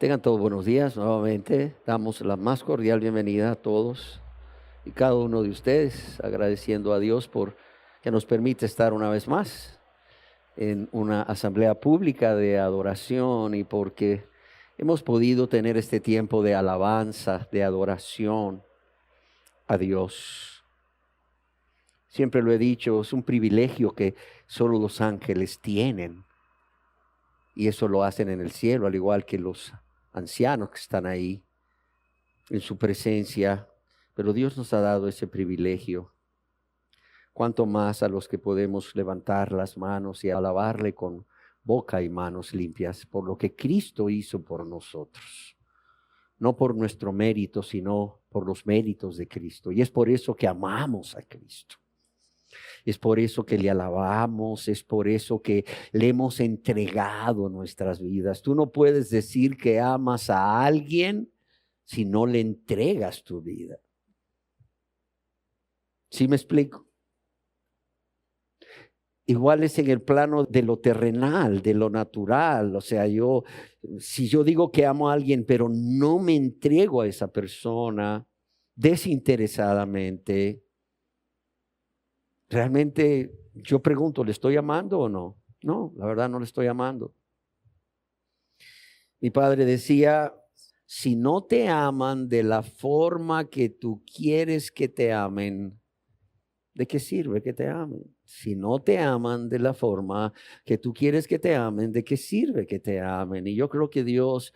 Tengan todos buenos días nuevamente. Damos la más cordial bienvenida a todos y cada uno de ustedes, agradeciendo a Dios por que nos permite estar una vez más en una asamblea pública de adoración y porque hemos podido tener este tiempo de alabanza, de adoración a Dios. Siempre lo he dicho, es un privilegio que solo los ángeles tienen y eso lo hacen en el cielo, al igual que los ancianos que están ahí en su presencia, pero Dios nos ha dado ese privilegio. Cuanto más a los que podemos levantar las manos y alabarle con boca y manos limpias por lo que Cristo hizo por nosotros. No por nuestro mérito, sino por los méritos de Cristo. Y es por eso que amamos a Cristo. Es por eso que le alabamos, es por eso que le hemos entregado nuestras vidas. Tú no puedes decir que amas a alguien si no le entregas tu vida. ¿Sí me explico? Igual es en el plano de lo terrenal, de lo natural. O sea, si yo digo que amo a alguien, pero no me entrego a esa persona desinteresadamente, realmente yo pregunto, ¿le estoy amando o no? No, la verdad no le estoy amando. Mi padre decía, si no te aman de la forma que tú quieres que te amen, ¿de qué sirve que te amen? Si no te aman de la forma que tú quieres que te amen, ¿de qué sirve que te amen? Y yo creo que Dios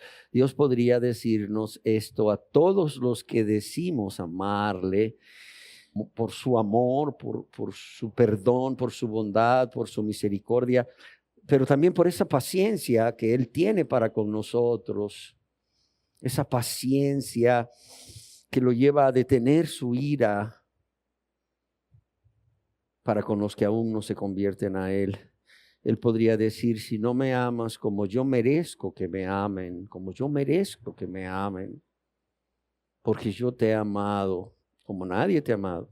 podría decirnos esto a todos los que decimos amarle, por su amor, por su perdón, por su bondad, por su misericordia, pero también por esa paciencia que Él tiene para con nosotros, esa paciencia que lo lleva a detener su ira para con los que aún no se convierten a Él. Él podría decir, si no me amas como yo merezco que me amen, como yo merezco que me amen, porque yo te he amado como nadie te ha amado.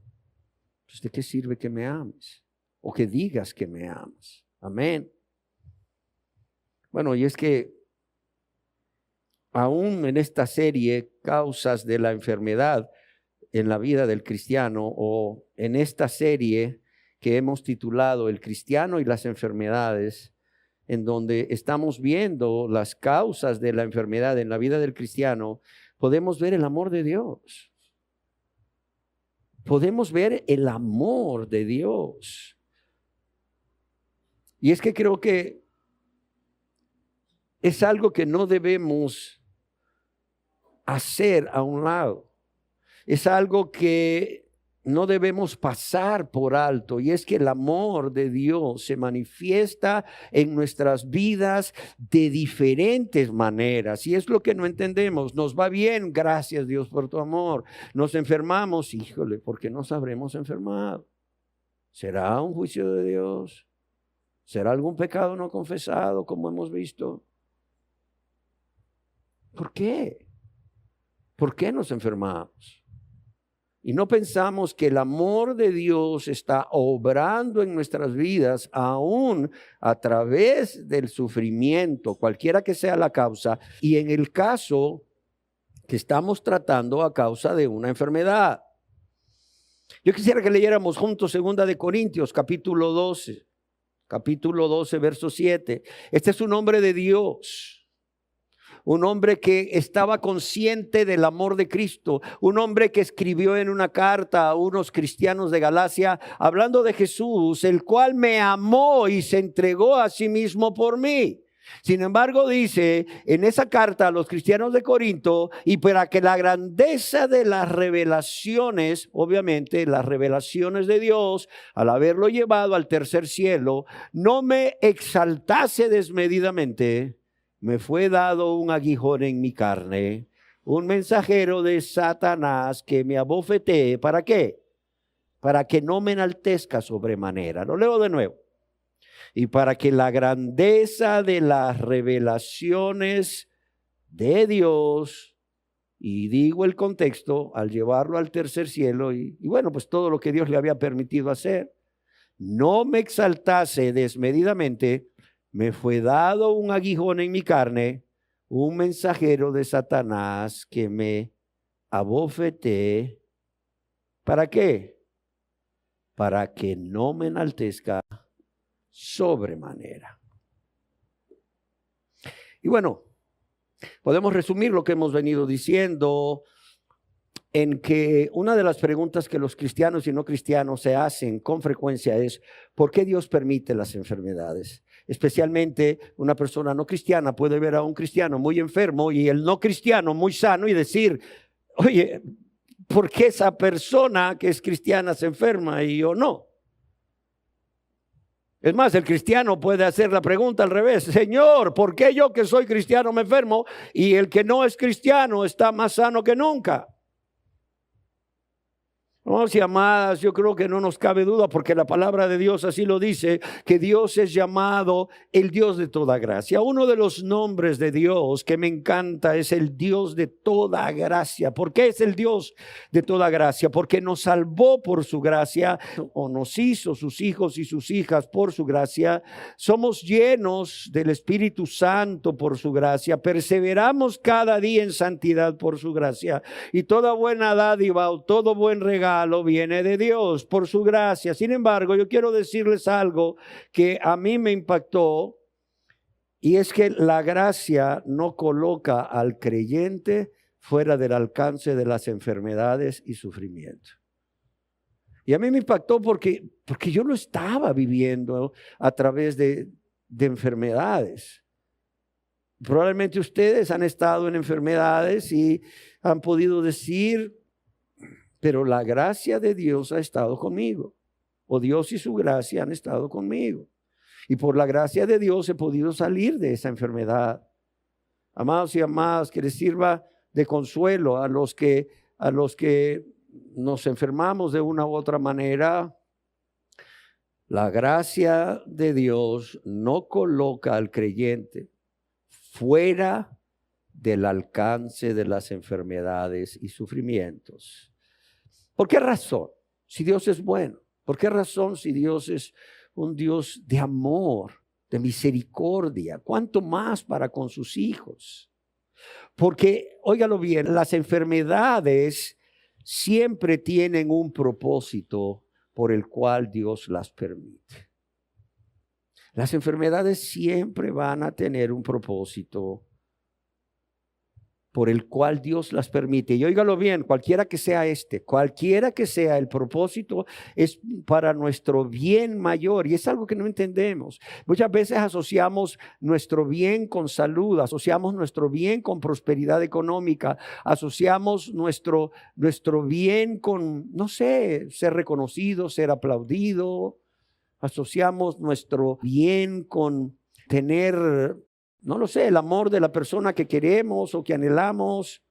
Pues, ¿de qué sirve que me ames? O que digas que me amas. Amén. Bueno, y es que aún en esta serie, causas de la enfermedad en la vida del cristiano, o en esta serie que hemos titulado El cristiano y las enfermedades, en donde estamos viendo las causas de la enfermedad en la vida del cristiano, podemos ver el amor de Dios. Podemos ver el amor de Dios. Y es que creo que es algo que no debemos hacer a un lado. Es algo que no debemos pasar por alto. Y es que el amor de Dios se manifiesta en nuestras vidas de diferentes maneras. Y es lo que no entendemos. Nos va bien, gracias Dios por tu amor. Nos enfermamos, híjole, ¿por qué nos habremos enfermado? ¿Será un juicio de Dios? ¿Será algún pecado no confesado, como hemos visto? ¿Por qué? ¿Por qué nos enfermamos? Y no pensamos que el amor de Dios está obrando en nuestras vidas aún a través del sufrimiento, cualquiera que sea la causa, y en el caso que estamos tratando a causa de una enfermedad. Yo quisiera que leyéramos juntos 2 Corintios, capítulo 12, verso 7. Este es un hombre de Dios. Un hombre que estaba consciente del amor de Cristo, un hombre que escribió en una carta a unos cristianos de Galacia, hablando de Jesús, el cual me amó y se entregó a sí mismo por mí. Sin embargo, dice en esa carta a los cristianos de Corinto, y para que la grandeza de las revelaciones, obviamente las revelaciones de Dios, al haberlo llevado al tercer cielo, no me exaltase desmedidamente, me fue dado un aguijón en mi carne, un mensajero de Satanás que me abofetee. ¿Para qué? Para que no me enaltezca sobremanera. Lo leo de nuevo. Y para que la grandeza de las revelaciones de Dios, y digo el contexto, al llevarlo al tercer cielo, y bueno, pues todo lo que Dios le había permitido hacer, no me exaltase desmedidamente, me fue dado un aguijón en mi carne, un mensajero de Satanás que me abofetee. ¿Para qué? Para que no me enaltezca sobremanera. Y bueno, podemos resumir lo que hemos venido diciendo en que una de las preguntas que los cristianos y no cristianos se hacen con frecuencia es: ¿por qué Dios permite las enfermedades? Especialmente una persona no cristiana puede ver a un cristiano muy enfermo y el no cristiano muy sano y decir: oye, ¿por qué esa persona que es cristiana se enferma y yo no? Es más, el cristiano puede hacer la pregunta al revés: Señor, ¿por qué yo que soy cristiano me enfermo y el que no es cristiano está más sano que nunca? Amados y amadas, yo creo que no nos cabe duda, porque la palabra de Dios así lo dice, que Dios es llamado el Dios de toda gracia. Uno de los nombres de Dios que me encanta es el Dios de toda gracia. ¿Por qué es el Dios de toda gracia? Porque nos salvó por su gracia, o nos hizo sus hijos y sus hijas por su gracia. Somos llenos del Espíritu Santo por su gracia. Perseveramos cada día en santidad por su gracia. Y toda buena dádiva o todo buen regalo viene de Dios por su gracia. Sin embargo, yo quiero decirles algo que a mí me impactó, y es que la gracia no coloca al creyente fuera del alcance de las enfermedades y sufrimiento. Y a mí me impactó porque yo lo estaba viviendo a través de enfermedades. Probablemente ustedes han estado en enfermedades y han podido decir: pero la gracia de Dios ha estado conmigo, o Dios y su gracia han estado conmigo. Y por la gracia de Dios he podido salir de esa enfermedad. Amados y amadas, que les sirva de consuelo a los que nos enfermamos de una u otra manera. La gracia de Dios no coloca al creyente fuera del alcance de las enfermedades y sufrimientos. ¿Por qué razón? Si Dios es bueno. ¿Por qué razón si Dios es un Dios de amor, de misericordia? ¿Cuánto más para con sus hijos? Porque, óigalo bien, las enfermedades siempre tienen un propósito por el cual Dios las permite. Las enfermedades siempre van a tener un propósito por el cual Dios las permite. Y óigalo bien, cualquiera que sea el propósito, es para nuestro bien mayor. Y es algo que no entendemos. Muchas veces asociamos nuestro bien con salud, asociamos nuestro bien con prosperidad económica, asociamos nuestro bien con, no sé, ser reconocido, ser aplaudido. Asociamos nuestro bien con tener, no lo sé, el amor de la persona que queremos o que anhelamos.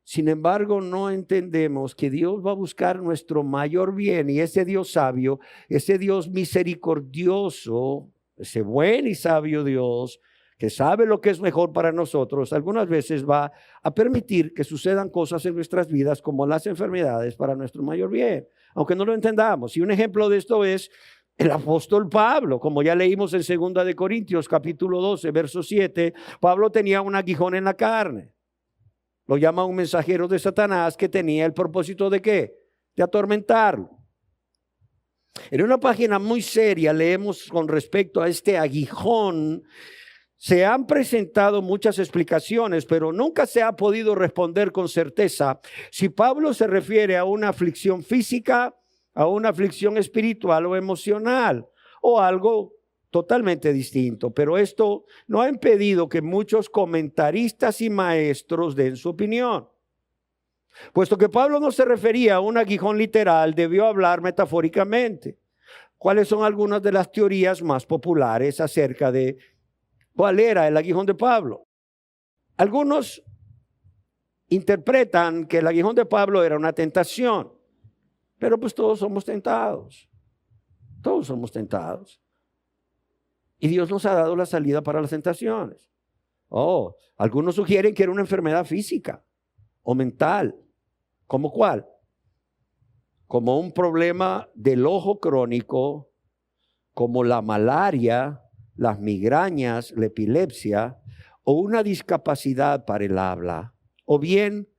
Sin embargo, no entendemos que Dios va a buscar nuestro mayor bien, y ese Dios sabio, ese Dios misericordioso, ese buen y sabio Dios que sabe lo que es mejor para nosotros, algunas veces va a permitir que sucedan cosas en nuestras vidas como las enfermedades para nuestro mayor bien, aunque no lo entendamos. Y un ejemplo de esto es el apóstol Pablo, como ya leímos en 2 de Corintios capítulo 12, verso 7, Pablo tenía un aguijón en la carne. Lo llama un mensajero de Satanás que tenía el propósito ¿de qué? De atormentarlo. En una página muy seria leemos con respecto a este aguijón. Se han presentado muchas explicaciones, pero nunca se ha podido responder con certeza si Pablo se refiere a una aflicción física, a una aflicción espiritual o emocional, o algo totalmente distinto. Pero esto no ha impedido que muchos comentaristas y maestros den su opinión. Puesto que Pablo no se refería a un aguijón literal, debió hablar metafóricamente. ¿Cuáles son algunas de las teorías más populares acerca de cuál era el aguijón de Pablo? Algunos interpretan que el aguijón de Pablo era una tentación. Pero pues todos somos tentados. Todos somos tentados. Y Dios nos ha dado la salida para las tentaciones. Algunos sugieren que era una enfermedad física o mental. ¿Cómo cuál? Como un problema del ojo crónico, como la malaria, las migrañas, la epilepsia, o una discapacidad para el habla, o bien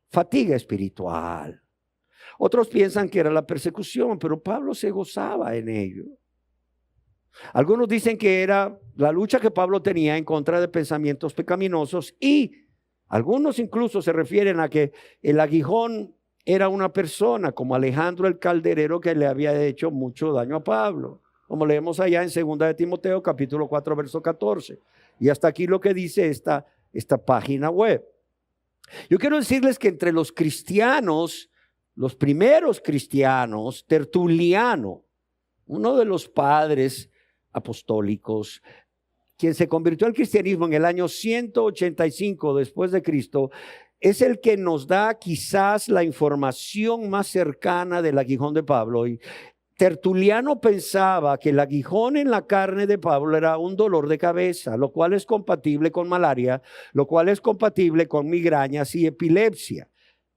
fatiga espiritual. Otros piensan que era la persecución, pero Pablo se gozaba en ello. Algunos dicen que era la lucha que Pablo tenía en contra de pensamientos pecaminosos, y algunos incluso se refieren a que el aguijón era una persona como Alejandro el calderero, que le había hecho mucho daño a Pablo, como leemos allá en 2 de Timoteo capítulo 4 verso 14. Y hasta aquí lo que dice esta página web. Yo quiero decirles que entre los cristianos, los primeros cristianos, Tertuliano, uno de los padres apostólicos, quien se convirtió al cristianismo en el año 185 después de Cristo, es el que nos da quizás la información más cercana del aguijón de Pablo. Y Tertuliano pensaba que el aguijón en la carne de Pablo era un dolor de cabeza, lo cual es compatible con malaria, lo cual es compatible con migrañas y epilepsia.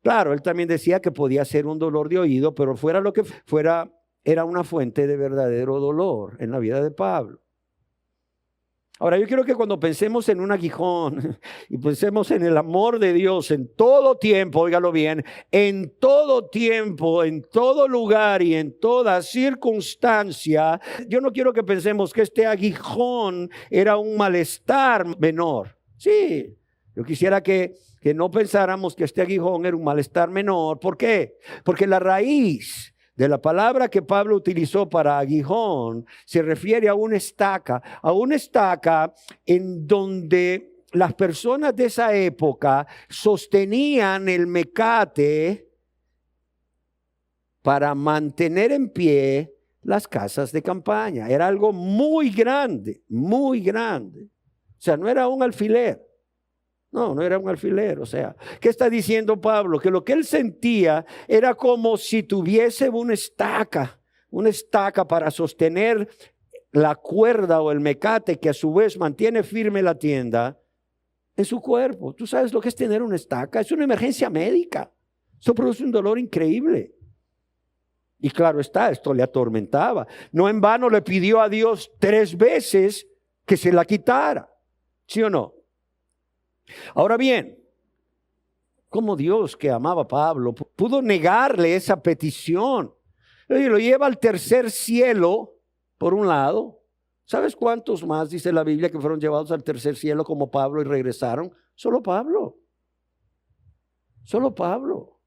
Claro, él también decía que podía ser un dolor de oído, pero fuera lo que fuera, era una fuente de verdadero dolor en la vida de Pablo. Ahora, yo quiero que cuando pensemos en un aguijón y pensemos en el amor de Dios en todo tiempo, óigalo bien, en todo tiempo, en todo lugar y en toda circunstancia, yo no quiero que pensemos que este aguijón era un malestar menor. Sí, yo quisiera que no pensáramos que este aguijón era un malestar menor. ¿Por qué? Porque la raíz de la palabra que Pablo utilizó para aguijón se refiere a una estaca en donde las personas de esa época sostenían el mecate para mantener en pie las casas de campaña. Era algo muy grande, muy grande. O sea, no era un alfiler. No era un alfiler. O sea, ¿qué está diciendo Pablo? Que lo que él sentía era como si tuviese una estaca para sostener la cuerda o el mecate que a su vez mantiene firme la tienda en su cuerpo. ¿Tú sabes lo que es tener una estaca? Es una emergencia médica. Eso produce un dolor increíble. Y claro está, esto le atormentaba. No en vano le pidió a Dios 3 veces que se la quitara. ¿Sí o no? Ahora bien, ¿cómo Dios, que amaba a Pablo, pudo negarle esa petición? Y lo lleva al tercer cielo, por un lado. ¿Sabes cuántos más dice la Biblia que fueron llevados al tercer cielo como Pablo y regresaron? Solo Pablo. Solo Pablo.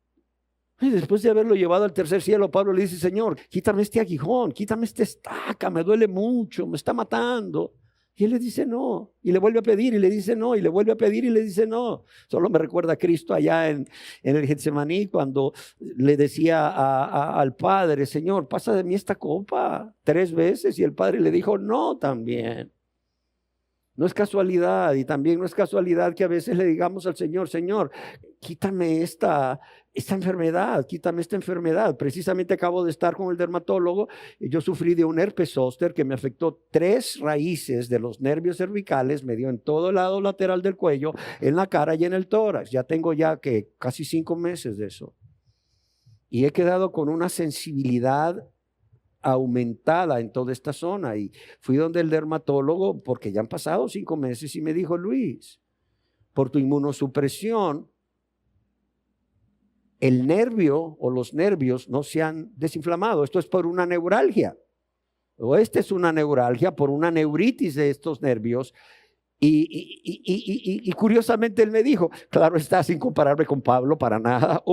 Y después de haberlo llevado al tercer cielo, Pablo le dice: Señor, quítame este aguijón, quítame esta estaca, me duele mucho, me está matando. Y él le dice no, y le vuelve a pedir y le dice no, y le vuelve a pedir y le dice no. Solo me recuerda a Cristo allá en el Getsemaní, cuando le decía al Padre: Señor, pasa de mí esta copa 3 veces, y el Padre le dijo no también. No es casualidad, y también no es casualidad que a veces le digamos al Señor: Señor, quítame esta enfermedad, quítame esta enfermedad. Precisamente acabo de estar con el dermatólogo y yo sufrí de un herpes zóster que me afectó 3 raíces de los nervios cervicales, me dio en todo el lado lateral del cuello, en la cara y en el tórax. Ya tengo que casi 5 meses de eso. Y he quedado con una sensibilidad aumentada en toda esta zona, y fui donde el dermatólogo porque ya han pasado 5 meses y me dijo: Luis, por tu inmunosupresión el nervio o los nervios no se han desinflamado. Esto es por una neuralgia, o esta es una neuralgia por una neuritis de estos nervios. Y curiosamente él me dijo: claro está, sin compararme con Pablo para nada.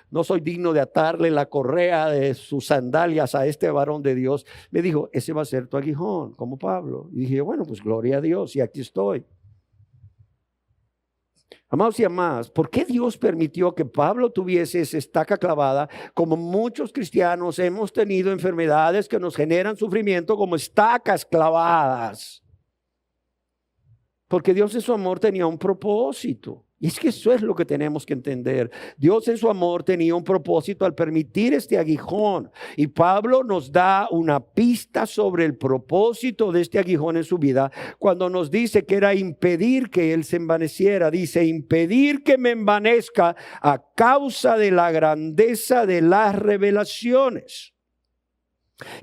No soy digno de atarle la correa de sus sandalias a este varón de Dios. Me dijo: ese va a ser tu aguijón, como Pablo. Y dije: bueno, pues gloria a Dios, y aquí estoy. Amados y amadas, ¿por qué Dios permitió que Pablo tuviese esa estaca clavada? Como muchos cristianos hemos tenido enfermedades que nos generan sufrimiento como estacas clavadas. Porque Dios en su amor tenía un propósito. Y es que eso es lo que tenemos que entender. Dios en su amor tenía un propósito al permitir este aguijón. Y Pablo nos da una pista sobre el propósito de este aguijón en su vida cuando nos dice que era impedir que él se envaneciera. Dice: impedir que me envanezca a causa de la grandeza de las revelaciones.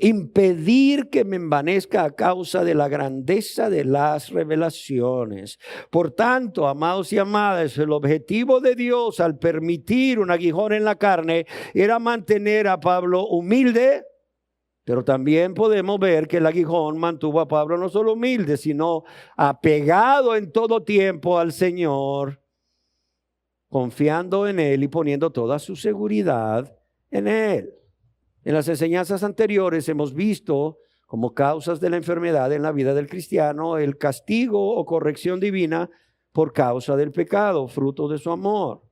impedir que me envanezca a causa de la grandeza de las revelaciones. Por tanto, amados y amadas, el objetivo de Dios al permitir un aguijón en la carne era mantener a Pablo humilde, pero también podemos ver que el aguijón mantuvo a Pablo no solo humilde, sino apegado en todo tiempo al Señor, confiando en Él y poniendo toda su seguridad en Él. En las enseñanzas anteriores hemos visto como causas de la enfermedad en la vida del cristiano el castigo o corrección divina por causa del pecado, fruto de su amor.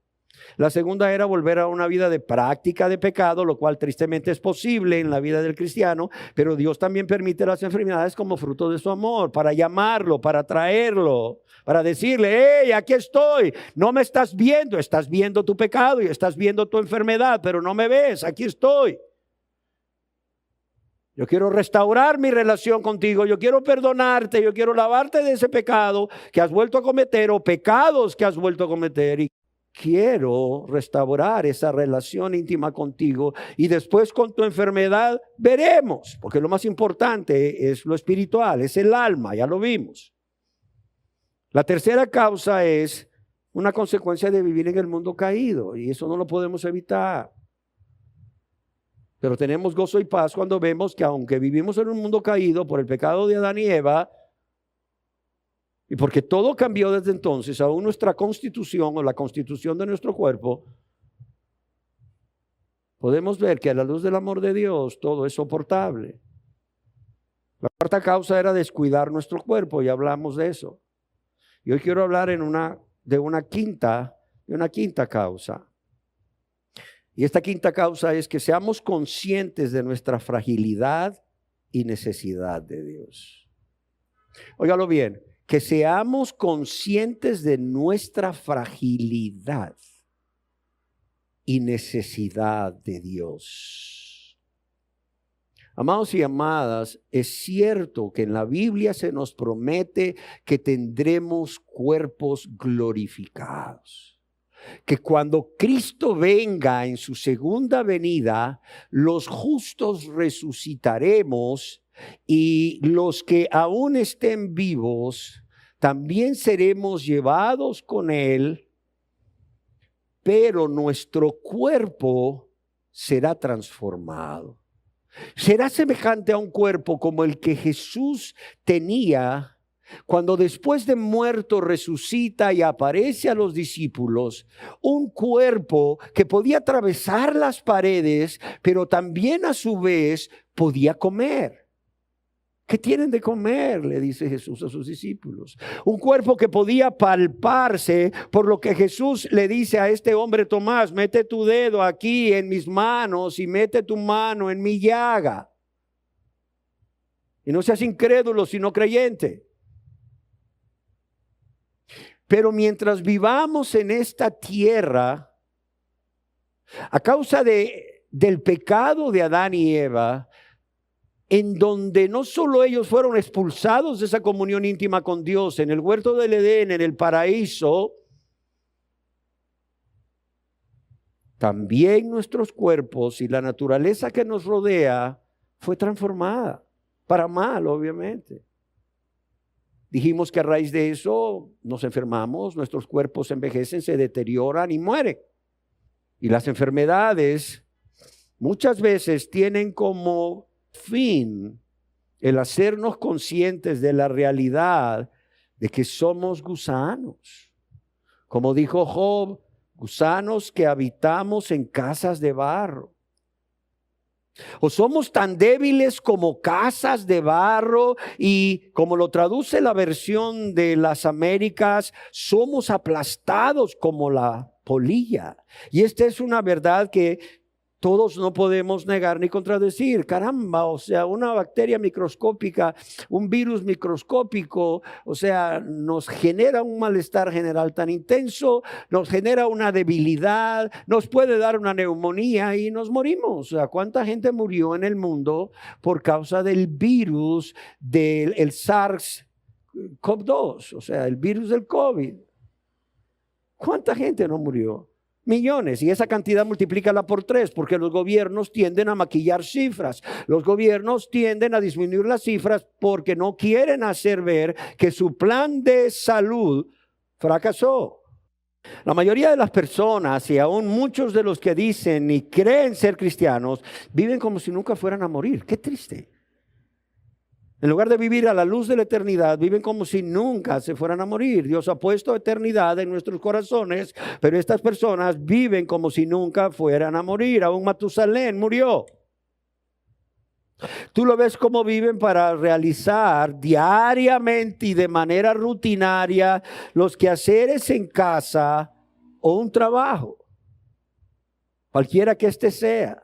La segunda era volver a una vida de práctica de pecado, lo cual tristemente es posible en la vida del cristiano, pero Dios también permite las enfermedades como fruto de su amor, para llamarlo, para traerlo, para decirle: hey, aquí estoy, no me estás viendo tu pecado y estás viendo tu enfermedad, pero no me ves, aquí estoy. Yo quiero restaurar mi relación contigo, yo quiero perdonarte, yo quiero lavarte de ese pecado que has vuelto a cometer o pecados que has vuelto a cometer, y quiero restaurar esa relación íntima contigo, y después con tu enfermedad veremos, porque lo más importante es lo espiritual, es el alma, ya lo vimos. La tercera causa es una consecuencia de vivir en el mundo caído, y eso no lo podemos evitar. Pero tenemos gozo y paz cuando vemos que aunque vivimos en un mundo caído por el pecado de Adán y Eva, y porque todo cambió desde entonces, aún nuestra constitución o la constitución de nuestro cuerpo, podemos ver que a la luz del amor de Dios todo es soportable. La cuarta causa era descuidar nuestro cuerpo, y hablamos de eso. Y hoy quiero hablar de una quinta causa. Y esta quinta causa es que seamos conscientes de nuestra fragilidad y necesidad de Dios. Óigalo bien, que seamos conscientes de nuestra fragilidad y necesidad de Dios. Amados y amadas, es cierto que en la Biblia se nos promete que tendremos cuerpos glorificados. Que cuando Cristo venga en su segunda venida, los justos resucitaremos, y los que aún estén vivos también seremos llevados con Él, pero nuestro cuerpo será transformado. Será semejante a un cuerpo como el que Jesús tenía cuando después de muerto resucita y aparece a los discípulos, un cuerpo que podía atravesar las paredes, pero también a su vez podía comer. ¿Qué tienen de comer?, le dice Jesús a sus discípulos. Un cuerpo que podía palparse, por lo que Jesús le dice a este hombre Tomás: mete tu dedo aquí en mis manos y mete tu mano en mi llaga. Y no seas incrédulo, sino creyente. Pero mientras vivamos en esta tierra, a causa del pecado de Adán y Eva, en donde no solo ellos fueron expulsados de esa comunión íntima con Dios en el huerto del Edén, en el paraíso, también nuestros cuerpos y la naturaleza que nos rodea fue transformada, para mal, obviamente. Dijimos que a raíz de eso nos enfermamos, nuestros cuerpos envejecen, se deterioran y mueren. Y las enfermedades muchas veces tienen como fin el hacernos conscientes de la realidad de que somos gusanos. Como dijo Job, gusanos que habitamos en casas de barro. O somos tan débiles como casas de barro, y como lo traduce la versión de las Américas, somos aplastados como la polilla. Y esta es una verdad que todos no podemos negar ni contradecir. Caramba, o sea, una bacteria microscópica, un virus microscópico, o sea, nos genera un malestar general tan intenso, nos genera una debilidad, nos puede dar una neumonía y nos morimos. O sea, ¿cuánta gente murió en el mundo por causa del virus del SARS-CoV-2? O sea, el virus del COVID. ¿Cuánta gente no murió? millones. Y esa cantidad multiplícala por 3, porque los gobiernos tienden a maquillar cifras. Los gobiernos tienden a disminuir las cifras porque no quieren hacer ver que su plan de salud fracasó. La mayoría de las personas, y aún muchos de los que dicen y creen ser cristianos, viven como si nunca fueran a morir. Qué triste. En lugar de vivir a la luz de la eternidad, viven como si nunca se fueran a morir. Dios ha puesto eternidad en nuestros corazones, pero estas personas viven como si nunca fueran a morir. Aún Matusalén murió. Tú lo ves cómo viven para realizar diariamente y de manera rutinaria los quehaceres en casa o un trabajo, cualquiera que éste sea.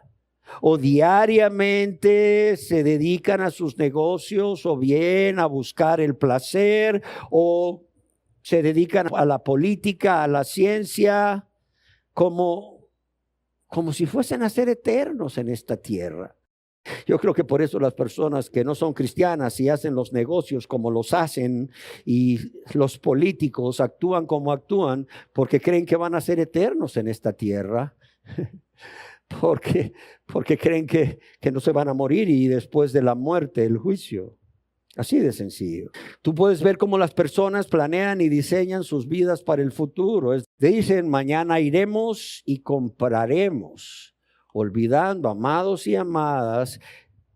O diariamente se dedican a sus negocios o bien a buscar el placer, o se dedican a la política, a la ciencia, como si fuesen a ser eternos en esta tierra. Yo creo que por eso las personas que no son cristianas y hacen los negocios como los hacen, y los políticos actúan como actúan, porque creen que van a ser eternos en esta tierra. Porque creen que no se van a morir y después de la muerte el juicio. Así de sencillo. Tú puedes ver cómo las personas planean y diseñan sus vidas para el futuro. Dicen, mañana iremos y compraremos, olvidando, amados y amadas,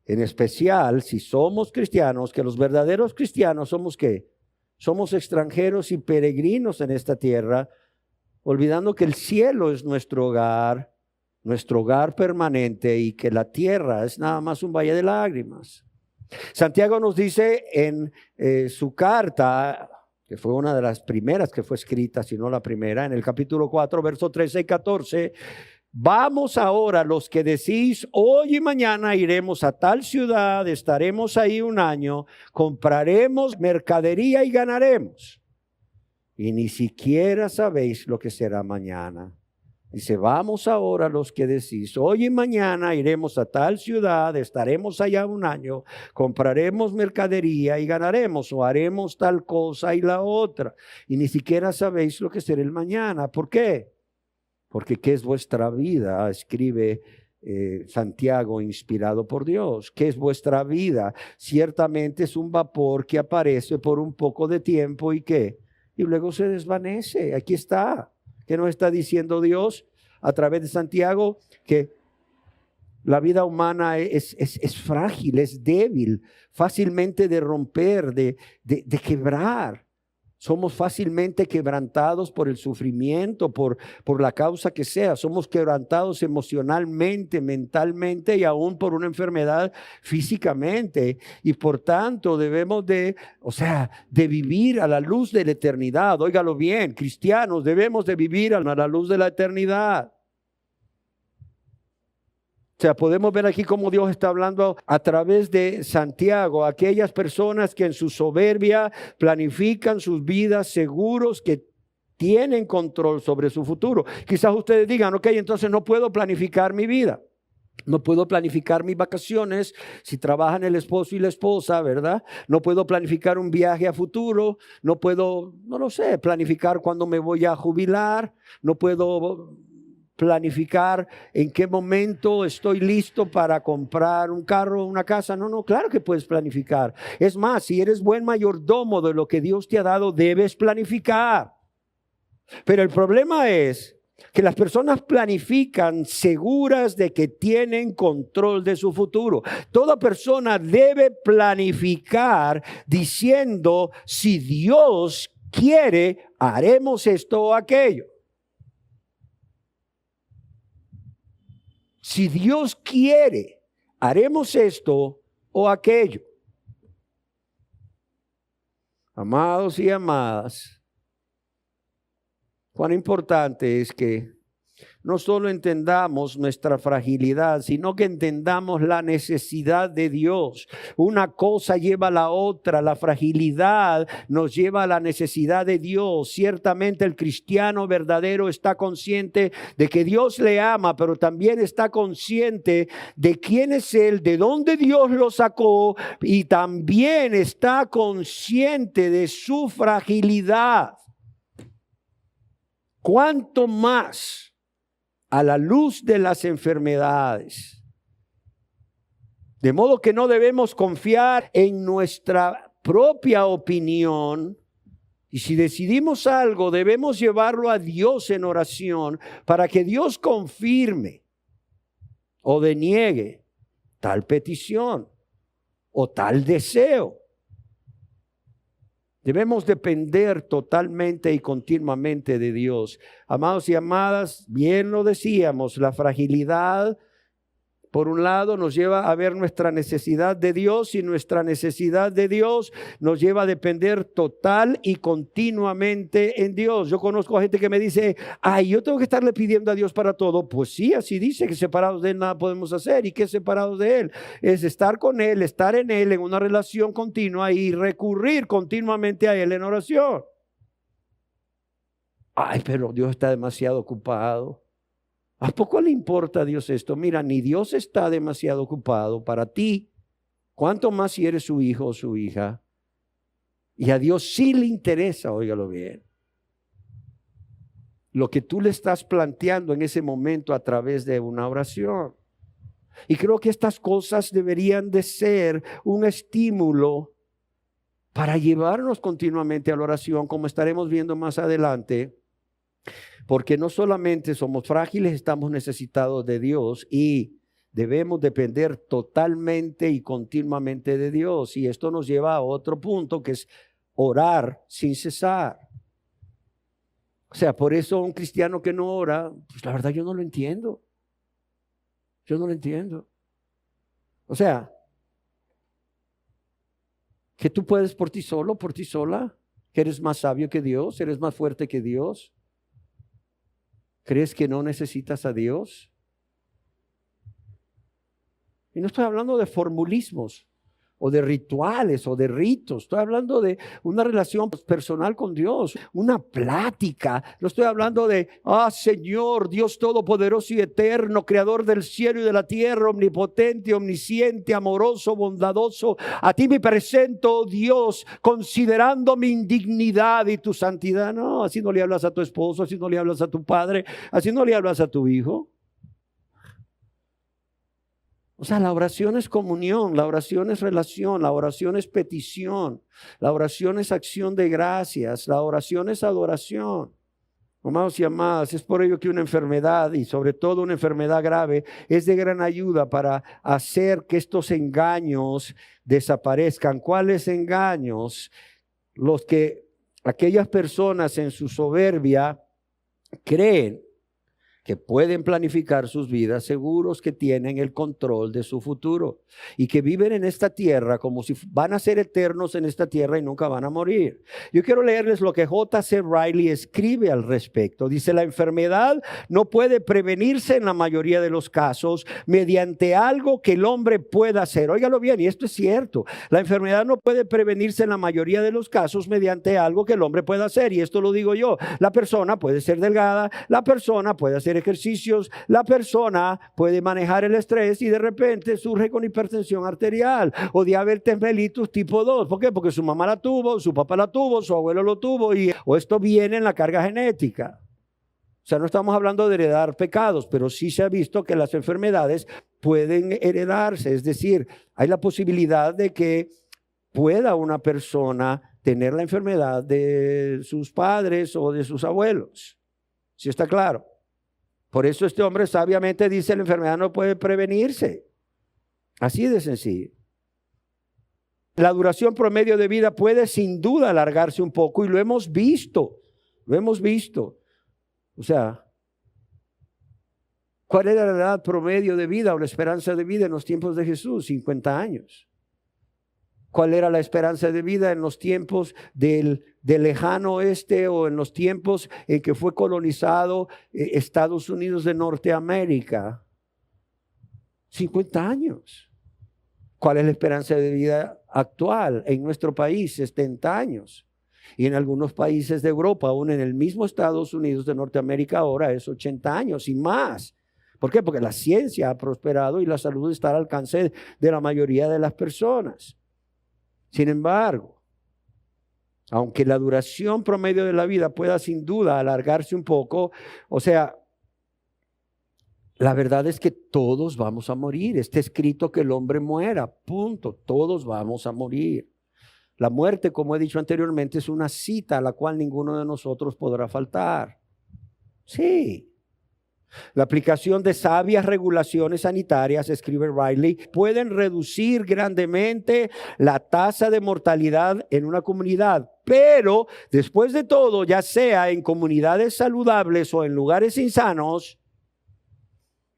en especial si somos cristianos, que los verdaderos cristianos somos ¿qué? Somos extranjeros y peregrinos en esta tierra, olvidando que el cielo es nuestro hogar permanente, y que la tierra es nada más un valle de lágrimas. Santiago nos dice en su carta, que fue una de las primeras que fue escrita, si no la primera, en el capítulo 4, versos 13 y 14, vamos ahora los que decís, hoy y mañana iremos a tal ciudad, estaremos ahí un año, compraremos mercadería y ganaremos. Y ni siquiera sabéis lo que será mañana. Dice, vamos ahora los que decís, hoy y mañana iremos a tal ciudad, estaremos allá un año, compraremos mercadería y ganaremos, o haremos tal cosa y la otra. Y ni siquiera sabéis lo que será el mañana. ¿Por qué? Porque ¿qué es vuestra vida? Escribe Santiago, inspirado por Dios. ¿Qué es vuestra vida? Ciertamente es un vapor que aparece por un poco de tiempo y ¿qué? Y luego se desvanece. Aquí está. ¿Qué nos está diciendo Dios a través de Santiago? Que la vida humana es frágil, es débil, fácilmente de romper, de quebrar. Somos fácilmente quebrantados por el sufrimiento, por la causa que sea. Somos quebrantados emocionalmente, mentalmente y aún por una enfermedad físicamente. Y por tanto debemos de vivir a la luz de la eternidad. Óigalo bien, cristianos, debemos de vivir a la luz de la eternidad. O sea, podemos ver aquí cómo Dios está hablando a través de Santiago, aquellas personas que en su soberbia planifican sus vidas seguros que tienen control sobre su futuro. Quizás ustedes digan, ok, entonces no puedo planificar mi vida. No puedo planificar mis vacaciones si trabajan el esposo y la esposa, ¿verdad? No puedo planificar un viaje a futuro. No puedo, no lo sé, planificar cuándo me voy a jubilar. No puedo planificar en qué momento estoy listo para comprar un carro o una casa. No, claro que puedes planificar. Es más, si eres buen mayordomo de lo que Dios te ha dado, debes planificar. Pero el problema es que las personas planifican seguras de que tienen control de su futuro. Toda persona debe planificar diciendo, si Dios quiere, haremos esto o aquello. Si Dios quiere, haremos esto o aquello. Amados y amadas, cuán importante es que no solo entendamos nuestra fragilidad, sino que entendamos la necesidad de Dios. Una cosa lleva a la otra. La fragilidad nos lleva a la necesidad de Dios. Ciertamente el cristiano verdadero está consciente de que Dios le ama, pero también está consciente de quién es Él, de dónde Dios lo sacó, y también está consciente de su fragilidad. ¿Cuánto más a la luz de las enfermedades. De modo que no debemos confiar en nuestra propia opinión. Y si decidimos algo, debemos llevarlo a Dios en oración para que Dios confirme o deniegue tal petición o tal deseo. Debemos depender totalmente y continuamente de Dios. Amados y amadas, bien lo decíamos, la fragilidad, por un lado, nos lleva a ver nuestra necesidad de Dios, y nuestra necesidad de Dios nos lleva a depender total y continuamente en Dios. Yo conozco a gente que me dice, yo tengo que estarle pidiendo a Dios para todo. Pues sí, así dice, que separados de Él nada podemos hacer. ¿Y qué es separados de Él? Es estar con Él, estar en Él, en una relación continua y recurrir continuamente a Él en oración. Pero Dios está demasiado ocupado. ¿A poco le importa a Dios esto? Mira, ni Dios está demasiado ocupado para ti. ¿Cuánto más si eres su hijo o su hija? Y a Dios sí le interesa, óigalo bien, lo que tú le estás planteando en ese momento a través de una oración. Y creo que estas cosas deberían de ser un estímulo para llevarnos continuamente a la oración, como estaremos viendo más adelante. Porque no solamente somos frágiles, estamos necesitados de Dios y debemos depender totalmente y continuamente de Dios. Y esto nos lleva a otro punto, que es orar sin cesar. O sea, por eso un cristiano que no ora, pues la verdad yo no lo entiendo. Yo no lo entiendo. O sea, que tú puedes por ti solo, por ti sola, que eres más sabio que Dios, eres más fuerte que Dios. ¿Crees que no necesitas a Dios? Y no estoy hablando de formulismos o de rituales o de ritos. Estoy hablando de una relación personal con Dios, una plática. No estoy hablando de, Señor, Dios todopoderoso y eterno, creador del cielo y de la tierra, omnipotente, omnisciente, amoroso, bondadoso. A ti me presento, Dios, considerando mi indignidad y tu santidad. No, así no le hablas a tu esposo, así no le hablas a tu padre, así no le hablas a tu hijo. O sea, la oración es comunión, la oración es relación, la oración es petición, la oración es acción de gracias, la oración es adoración. Amados y amadas, es por ello que una enfermedad, y sobre todo una enfermedad grave, es de gran ayuda para hacer que estos engaños desaparezcan. ¿Cuáles engaños? Aquellas personas en su soberbia creen que pueden planificar sus vidas, seguros que tienen el control de su futuro y que viven en esta tierra como si van a ser eternos en esta tierra y nunca van a morir. Yo quiero leerles lo que J.C. Riley escribe al respecto. Dice: la enfermedad no puede prevenirse en la mayoría de los casos mediante algo que el hombre pueda hacer. Óigalo bien, y esto es cierto. La enfermedad no puede prevenirse en la mayoría de los casos mediante algo que el hombre pueda hacer, y esto lo digo yo. La persona puede ser delgada, la persona puede hacer ejercicios, la persona puede manejar el estrés y de repente surge con hipertensión arterial o diabetes mellitus tipo 2. ¿Por qué? Porque su mamá la tuvo, su papá la tuvo, su abuelo lo tuvo, o esto viene en la carga genética. O sea, no estamos hablando de heredar pecados, pero sí se ha visto que las enfermedades pueden heredarse. Es decir, hay la posibilidad de que pueda una persona tener la enfermedad de sus padres o de sus abuelos. ¿Sí está claro? Por eso este hombre sabiamente dice: la enfermedad no puede prevenirse. Así de sencillo. La duración promedio de vida puede sin duda alargarse un poco, y lo hemos visto. Lo hemos visto. O sea, ¿cuál era la edad promedio de vida o la esperanza de vida en los tiempos de Jesús? 50 años. ¿Cuál era la esperanza de vida en los tiempos del lejano oeste o en los tiempos en que fue colonizado Estados Unidos de Norteamérica? 50 años. ¿Cuál es la esperanza de vida actual en nuestro país? 70 años. Y en algunos países de Europa, aún en el mismo Estados Unidos de Norteamérica, ahora es 80 años y más. ¿Por qué? Porque la ciencia ha prosperado y la salud está al alcance de la mayoría de las personas. Sin embargo, aunque la duración promedio de la vida pueda sin duda alargarse un poco, o sea, La verdad es que todos vamos a morir. Está escrito que el hombre muera, punto. Todos vamos a morir. La muerte, como he dicho anteriormente, es una cita a la cual ninguno de nosotros podrá faltar. Sí. La aplicación de sabias regulaciones sanitarias, escribe Riley, pueden reducir grandemente la tasa de mortalidad en una comunidad. Pero, después de todo, ya sea en comunidades saludables o en lugares insanos,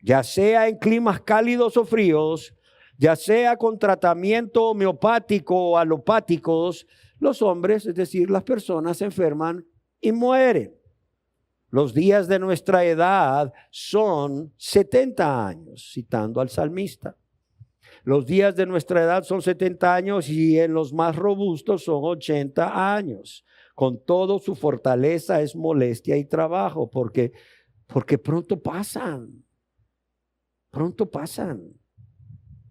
ya sea en climas cálidos o fríos, ya sea con tratamiento homeopático o alopáticos, los hombres, es decir, las personas, se enferman y mueren. Los días de nuestra edad son 70 años, citando al salmista. Los días de nuestra edad son 70 años y en los más robustos son 80 años. Con todo, su fortaleza es molestia y trabajo, porque pronto pasan. Pronto pasan.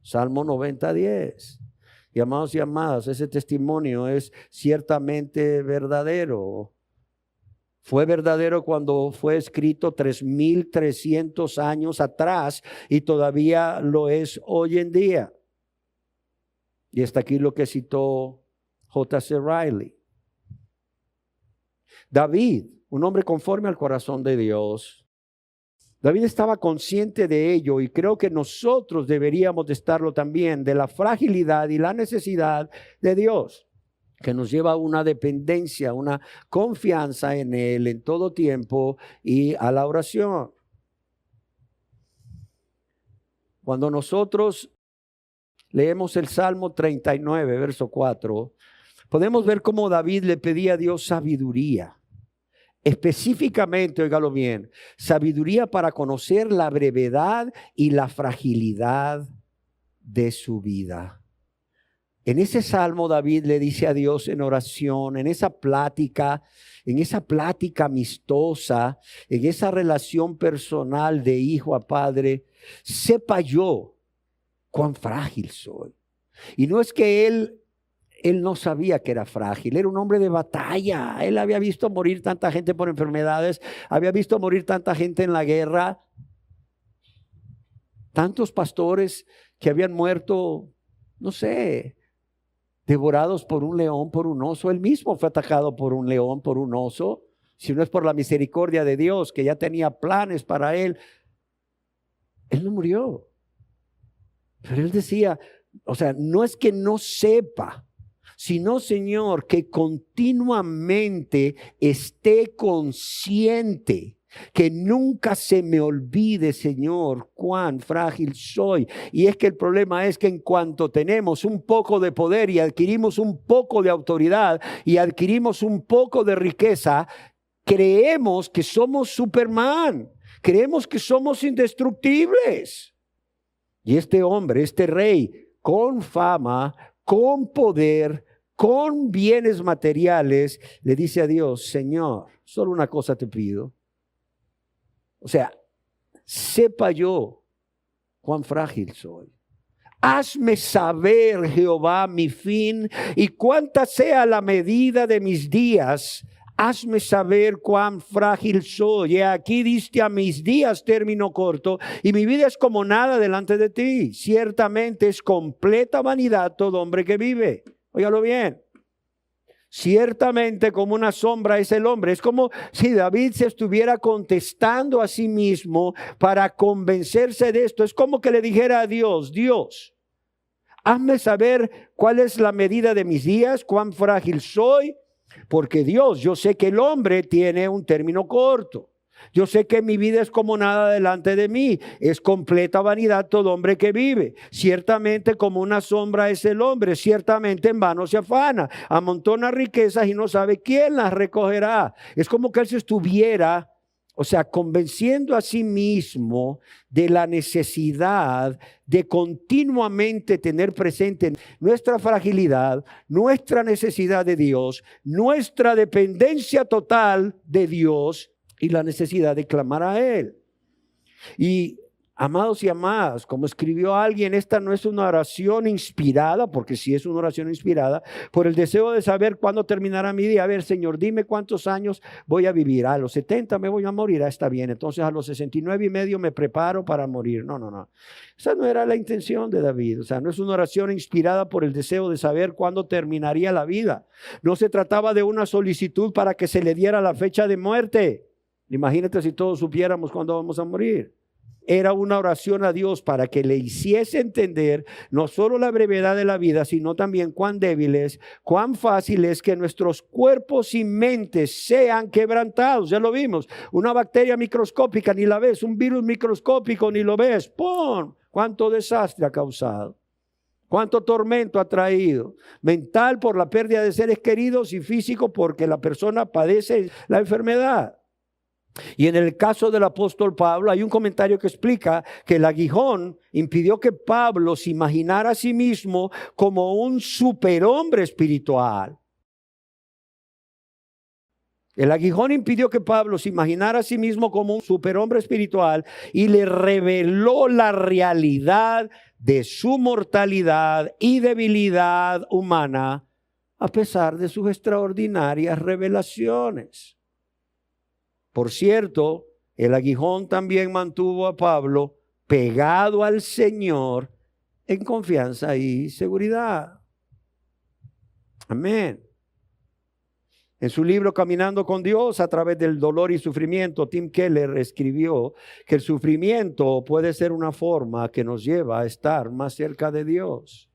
Salmo 90:10. Y amados y amadas, ese testimonio es ciertamente verdadero. Fue verdadero cuando fue escrito 3,300 años atrás y todavía lo es hoy en día. Y está aquí lo que citó J.C. Riley. David, un hombre conforme al corazón de Dios. David estaba consciente de ello y creo que nosotros deberíamos de estarlo también, de la fragilidad y la necesidad de Dios, que nos lleva a una dependencia, una confianza en Él en todo tiempo y a la oración. Cuando nosotros leemos el Salmo 39, verso 4, podemos ver cómo David le pedía a Dios sabiduría. Específicamente, óigalo bien, sabiduría para conocer la brevedad y la fragilidad de su vida. En ese salmo David le dice a Dios en oración, en esa plática amistosa, en esa relación personal de hijo a padre, sepa yo cuán frágil soy. Y no es que él no sabía que era frágil, era un hombre de batalla. Él había visto morir tanta gente por enfermedades, había visto morir tanta gente en la guerra, tantos pastores que habían muerto, no sé, devorados por un león, por un oso. Él mismo fue atacado por un león, por un oso. Si no es por la misericordia de Dios, que ya tenía planes para él, él no murió. Pero él decía, o sea, no es que no sepa, sino, Señor, que continuamente esté consciente, que nunca se me olvide, Señor, cuán frágil soy. Y es que el problema es que en cuanto tenemos un poco de poder y adquirimos un poco de autoridad y adquirimos un poco de riqueza, creemos que somos Superman, creemos que somos indestructibles. Y este hombre, este rey, con fama, con poder, con bienes materiales, le dice a Dios, Señor, solo una cosa te pido. O sea, sepa yo cuán frágil soy. Hazme saber, Jehová, mi fin y cuánta sea la medida de mis días. Hazme saber cuán frágil soy. Y aquí diste a mis días término corto y mi vida es como nada delante de ti. Ciertamente es completa vanidad todo hombre que vive. Óigalo bien. Ciertamente como una sombra es el hombre. Es como si David se estuviera contestando a sí mismo para convencerse de esto. Es como que le dijera a Dios, Dios, hazme saber cuál es la medida de mis días, cuán frágil soy. Porque Dios, yo sé que el hombre tiene un término corto. Yo sé que mi vida es como nada delante de mí. Es completa vanidad todo hombre que vive. Ciertamente como una sombra es el hombre. Ciertamente en vano se afana. Amontona riquezas y no sabe quién las recogerá. Es como que él se estuviera, o sea, convenciendo a sí mismo de la necesidad de continuamente tener presente nuestra fragilidad, nuestra necesidad de Dios, nuestra dependencia total de Dios y la necesidad de clamar a Él. Y Amados y amadas, como escribió alguien, esta no es una oración inspirada, porque sí es una oración inspirada, por el deseo de saber cuándo terminará mi día. A ver, Señor, dime cuántos años voy a vivir. A los 70 me voy a morir, está bien. Entonces a los 69 y medio me preparo para morir. No, no, no. Esa no era la intención de David. O sea, no es una oración inspirada por el deseo de saber cuándo terminaría la vida. No se trataba de una solicitud para que se le diera la fecha de muerte. Imagínate si todos supiéramos cuándo vamos a morir. Era una oración a Dios para que le hiciese entender no solo la brevedad de la vida, sino también cuán débiles, cuán fácil es que nuestros cuerpos y mentes sean quebrantados. Ya lo vimos, una bacteria microscópica ni la ves, un virus microscópico ni lo ves. ¡Pum! Cuánto desastre ha causado, cuánto tormento ha traído, mental por la pérdida de seres queridos y físico porque la persona padece la enfermedad. Y en el caso del apóstol Pablo hay un comentario que explica que el aguijón impidió que Pablo se imaginara a sí mismo como un superhombre espiritual. El aguijón impidió que Pablo se imaginara a sí mismo como un superhombre espiritual y le reveló la realidad de su mortalidad y debilidad humana a pesar de sus extraordinarias revelaciones. Por cierto, el aguijón también mantuvo a Pablo pegado al Señor en confianza y seguridad. Amén. En su libro Caminando con Dios a través del dolor y sufrimiento, Tim Keller escribió que el sufrimiento puede ser una forma que nos lleva a estar más cerca de Dios.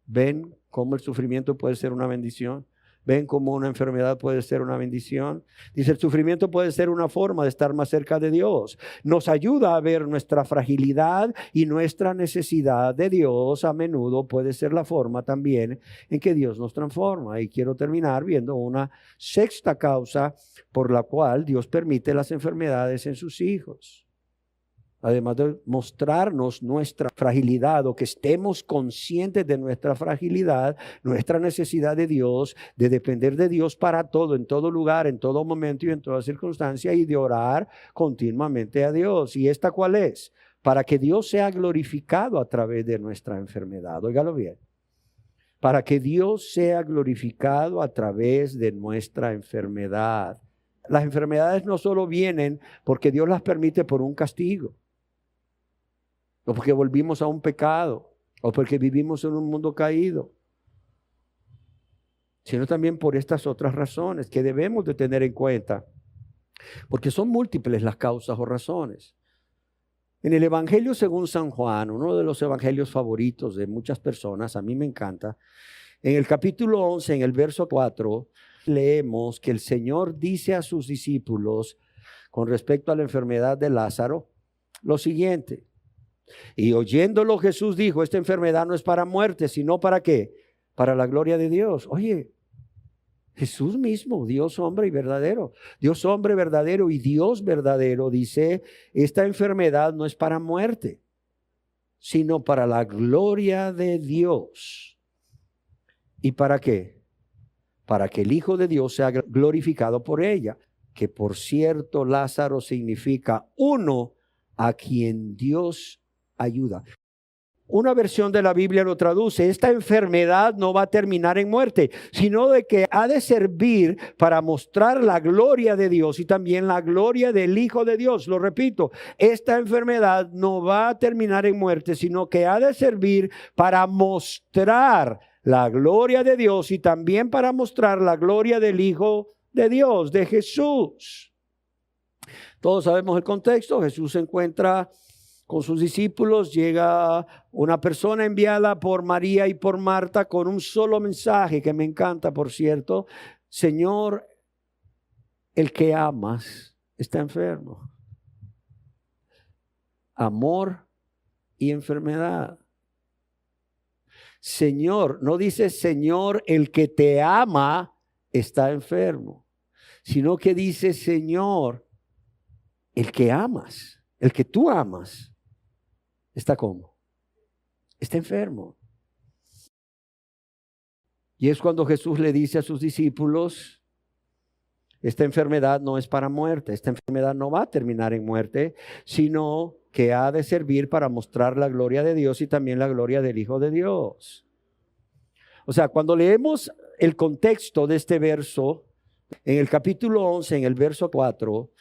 ¿Ven cómo el sufrimiento puede ser una bendición? ¿Ven cómo una enfermedad puede ser una bendición? Dice, el sufrimiento puede ser una forma de estar más cerca de Dios. Nos ayuda a ver nuestra fragilidad y nuestra necesidad de Dios. A menudo puede ser la forma también en que Dios nos transforma. Y quiero terminar viendo una sexta causa por la cual Dios permite las enfermedades en sus hijos. Además de mostrarnos nuestra fragilidad o que estemos conscientes de nuestra fragilidad, nuestra necesidad de Dios, de depender de Dios para todo, en todo lugar, en todo momento y en toda circunstancia, y de orar continuamente a Dios. ¿Y esta cuál es? Para que Dios sea glorificado a través de nuestra enfermedad. Óigalo bien. Para que Dios sea glorificado a través de nuestra enfermedad. Las enfermedades no solo vienen porque Dios las permite por un castigo, o porque volvimos a un pecado, o porque vivimos en un mundo caído, sino también por estas otras razones que debemos de tener en cuenta, porque son múltiples las causas o razones. En el Evangelio según San Juan, uno de los evangelios favoritos de muchas personas, a mí me encanta, en el capítulo 11, en el verso 4, leemos que el Señor dice a sus discípulos con respecto a la enfermedad de Lázaro lo siguiente: y oyéndolo Jesús dijo, esta enfermedad no es para muerte, sino para ¿qué? Para la gloria de Dios. Oye, Jesús mismo, Dios hombre y verdadero, Dios hombre verdadero y Dios verdadero, dice, esta enfermedad no es para muerte, sino para la gloria de Dios. ¿Y para qué? Para que el Hijo de Dios sea glorificado por ella, que por cierto Lázaro significa uno a quien Dios ayuda. Una versión de la Biblia lo traduce: esta enfermedad no va a terminar en muerte, sino de que ha de servir para mostrar la gloria de Dios y también la gloria del Hijo de Dios. Lo repito, esta enfermedad no va a terminar en muerte, sino que ha de servir para mostrar la gloria de Dios y también para mostrar la gloria del Hijo de Dios, de Jesús. Todos sabemos el contexto. Jesús se encuentra con sus discípulos, llega una persona enviada por María y por Marta con un solo mensaje que me encanta, por cierto: Señor, el que amas está enfermo. Amor y enfermedad. Señor, no dice Señor, el que te ama está enfermo, sino que dice Señor, el que amas, el que tú amas, ¿está cómo? Está enfermo. Y es cuando Jesús le dice a sus discípulos, esta enfermedad no es para muerte, esta enfermedad no va a terminar en muerte, sino que ha de servir para mostrar la gloria de Dios y también la gloria del Hijo de Dios. O sea, cuando leemos el contexto de este verso, en el capítulo 11, en el verso 4,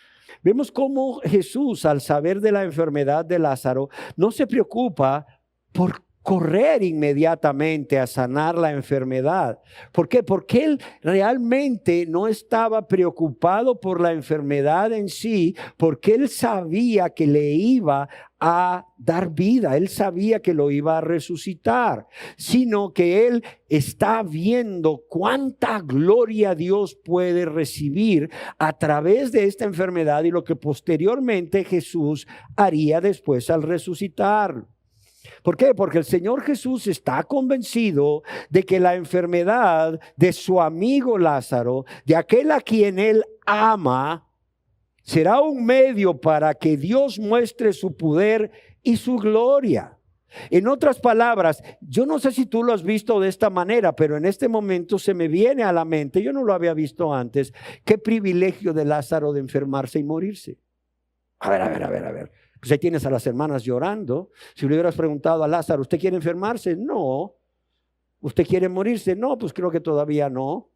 vemos cómo Jesús, al saber de la enfermedad de Lázaro, no se preocupa por correr inmediatamente a sanar la enfermedad. ¿Por qué? Porque él realmente no estaba preocupado por la enfermedad en sí, porque él sabía que le iba a dar vida, él sabía que lo iba a resucitar, sino que él está viendo cuánta gloria Dios puede recibir a través de esta enfermedad y lo que posteriormente Jesús haría después al resucitar. ¿Por qué? Porque el Señor Jesús está convencido de que la enfermedad de su amigo Lázaro, de aquel a quien él ama, será un medio para que Dios muestre su poder y su gloria. En otras palabras, yo no sé si tú lo has visto de esta manera, pero en este momento se me viene a la mente, yo no lo había visto antes, qué privilegio de Lázaro de enfermarse y morirse. A ver. Pues ahí tienes a las hermanas llorando. Si le hubieras preguntado a Lázaro, ¿usted quiere enfermarse? No. ¿Usted quiere morirse? No, pues creo que todavía no.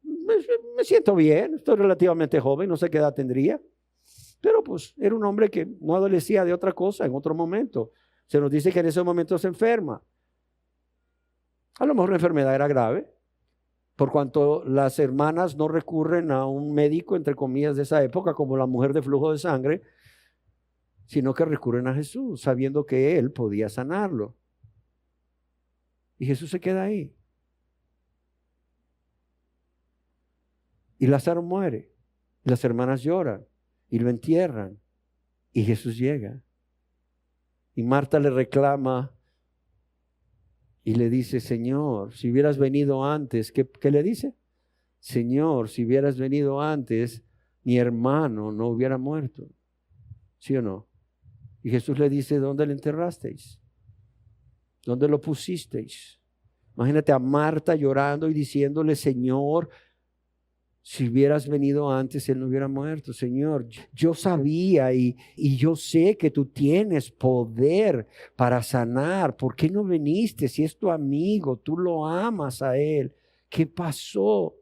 Me siento bien, estoy relativamente joven, no sé qué edad tendría. Pero pues era un hombre que no adolecía de otra cosa en otro momento. Se nos dice que en ese momento se enferma. A lo mejor la enfermedad era grave, por cuanto las hermanas no recurren a un médico, entre comillas, de esa época, como la mujer de flujo de sangre, sino que recurren a Jesús, sabiendo que Él podía sanarlo. Y Jesús se queda ahí. Y Lázaro muere. Las hermanas lloran y lo entierran. Y Jesús llega. Y Marta le reclama y le dice, Señor, si hubieras venido antes, ¿qué le dice? Señor, si hubieras venido antes, mi hermano no hubiera muerto. ¿Sí o no? Y Jesús le dice, ¿dónde le enterrasteis? ¿Dónde lo pusisteis? Imagínate a Marta llorando y diciéndole, Señor, si hubieras venido antes, él no hubiera muerto. Señor, yo sabía y yo sé que tú tienes poder para sanar. ¿Por qué no viniste? Si es tu amigo, tú lo amas a él. ¿Qué pasó?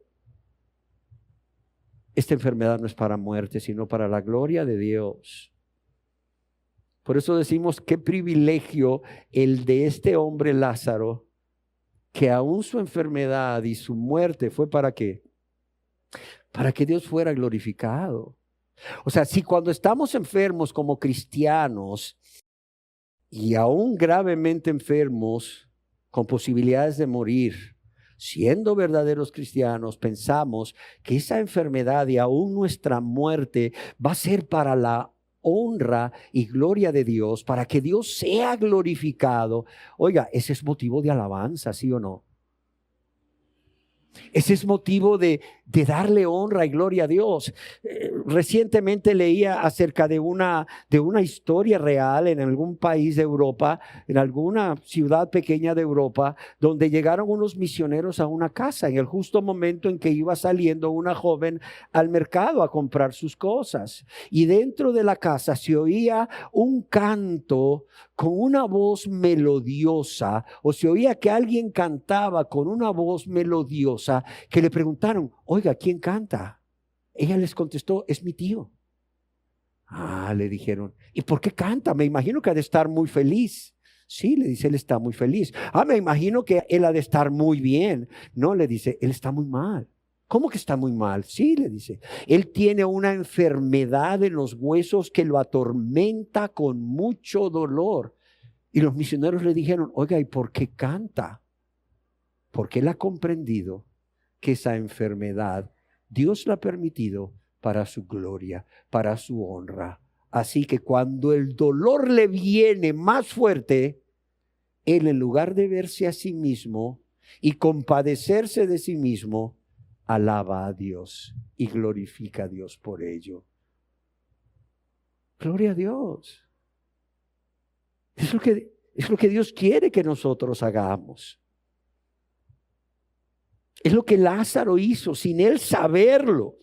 Esta enfermedad no es para muerte, sino para la gloria de Dios. Por eso decimos qué privilegio el de este hombre Lázaro, que aún su enfermedad y su muerte fue ¿para qué? Para que Dios fuera glorificado. O sea, si cuando estamos enfermos como cristianos y aún gravemente enfermos con posibilidades de morir, siendo verdaderos cristianos, pensamos que esa enfermedad y aún nuestra muerte va a ser para la honra y gloria de Dios, para que Dios sea glorificado. Oiga, ese es motivo de alabanza, ¿sí o no? Ese es motivo de darle honra y gloria a Dios. Recientemente leía acerca de una historia real en algún país de Europa, en alguna ciudad pequeña de Europa, donde llegaron unos misioneros a una casa en el justo momento en que iba saliendo una joven al mercado a comprar sus cosas. Y dentro de la casa se oía un canto con una voz melodiosa, o se oía que alguien cantaba con una voz melodiosa, que le preguntaron, oiga, ¿quién canta? Ella les contestó, es mi tío. Ah, le dijeron, ¿y por qué canta? Me imagino que ha de estar muy feliz. Sí, le dice, él está muy feliz. Ah, me imagino que él ha de estar muy bien. No, le dice, él está muy mal. ¿Cómo que está muy mal? Sí, le dice, él tiene una enfermedad en los huesos que lo atormenta con mucho dolor. Y los misioneros le dijeron, oiga, ¿y por qué canta? Porque él ha comprendido que esa enfermedad Dios la ha permitido para su gloria, para su honra. Así que cuando el dolor le viene más fuerte, él en lugar de verse a sí mismo y compadecerse de sí mismo, alaba a Dios y glorifica a Dios por ello. Gloria a Dios. Es lo que Dios quiere que nosotros hagamos. Es lo que Lázaro hizo sin él saberlo.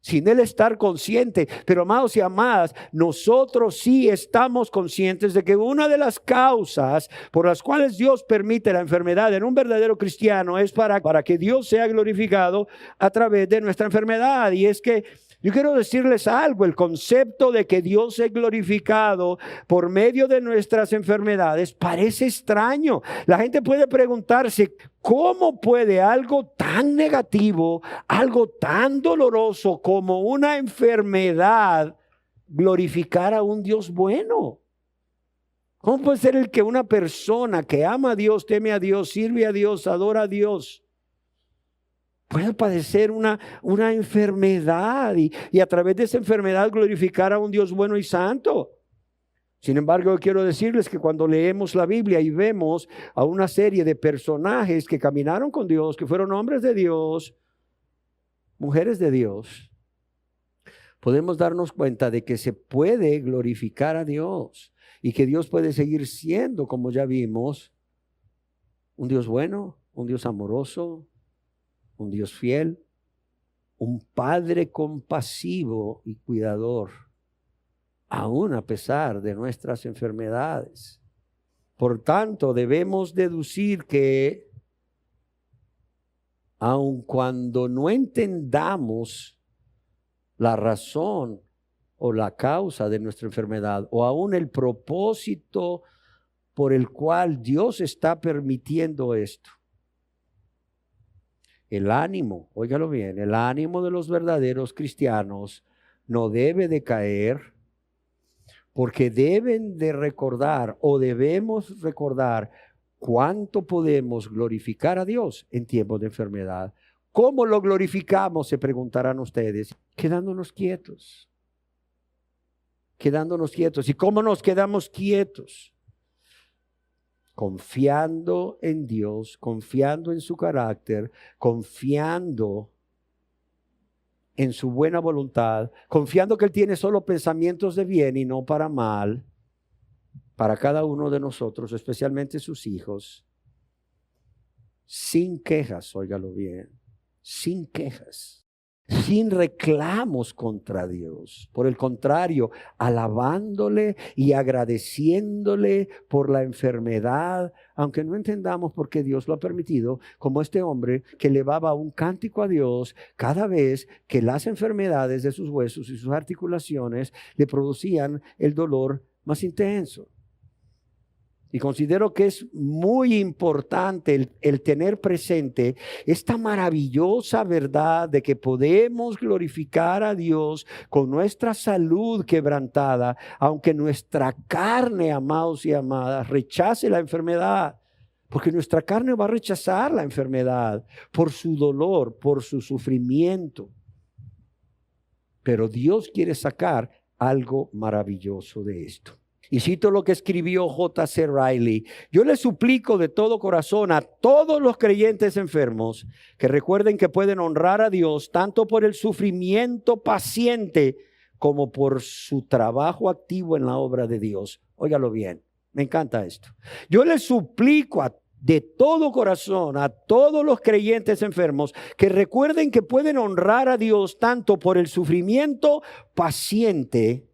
sin él estar consciente. Pero amados y amadas, nosotros sí estamos conscientes de que una de las causas por las cuales Dios permite la enfermedad en un verdadero cristiano es para que Dios sea glorificado a través de nuestra enfermedad. Y es que yo quiero decirles algo: el concepto de que Dios es glorificado por medio de nuestras enfermedades parece extraño. La gente puede preguntarse, ¿cómo puede algo tan negativo, algo tan doloroso como una enfermedad glorificar a un Dios bueno? ¿Cómo puede ser el que una persona que ama a Dios, teme a Dios, sirve a Dios, adora a Dios, puede padecer una enfermedad y a través de esa enfermedad glorificar a un Dios bueno y santo? Sin embargo, yo quiero decirles que cuando leemos la Biblia y vemos a una serie de personajes que caminaron con Dios, que fueron hombres de Dios, mujeres de Dios, podemos darnos cuenta de que se puede glorificar a Dios y que Dios puede seguir siendo, como ya vimos, un Dios bueno, un Dios amoroso, un Dios fiel, un Padre compasivo y cuidador, aún a pesar de nuestras enfermedades. Por tanto, debemos deducir que aun cuando no entendamos la razón o la causa de nuestra enfermedad, o aún el propósito por el cual Dios está permitiendo esto, el ánimo, óigalo bien, el ánimo de los verdaderos cristianos no debe de caer, porque deben de recordar o debemos recordar cuánto podemos glorificar a Dios en tiempos de enfermedad. ¿Cómo lo glorificamos?, se preguntarán ustedes. Quedándonos quietos. Quedándonos quietos. ¿Y cómo nos quedamos quietos? Confiando en Dios, confiando en su carácter, confiando en su buena voluntad, confiando que Él tiene solo pensamientos de bien y no para mal, para cada uno de nosotros, especialmente sus hijos, sin quejas, óigalo bien, sin quejas, sin reclamos contra Dios. Por el contrario, alabándole y agradeciéndole por la enfermedad, aunque no entendamos por qué Dios lo ha permitido, como este hombre que elevaba un cántico a Dios cada vez que las enfermedades de sus huesos y sus articulaciones le producían el dolor más intenso. Y considero que es muy importante el tener presente esta maravillosa verdad de que podemos glorificar a Dios con nuestra salud quebrantada, aunque nuestra carne, amados y amadas, rechace la enfermedad. Porque nuestra carne va a rechazar la enfermedad por su dolor, por su sufrimiento. Pero Dios quiere sacar algo maravilloso de esto. Y cito lo que escribió J.C. Riley: yo les suplico de todo corazón a todos los creyentes enfermos que recuerden que pueden honrar a Dios tanto por el sufrimiento paciente como por su trabajo activo en la obra de Dios. Óigalo bien, me encanta esto. Yo les suplico de todo corazón a todos los creyentes enfermos que recuerden que pueden honrar a Dios tanto por el sufrimiento paciente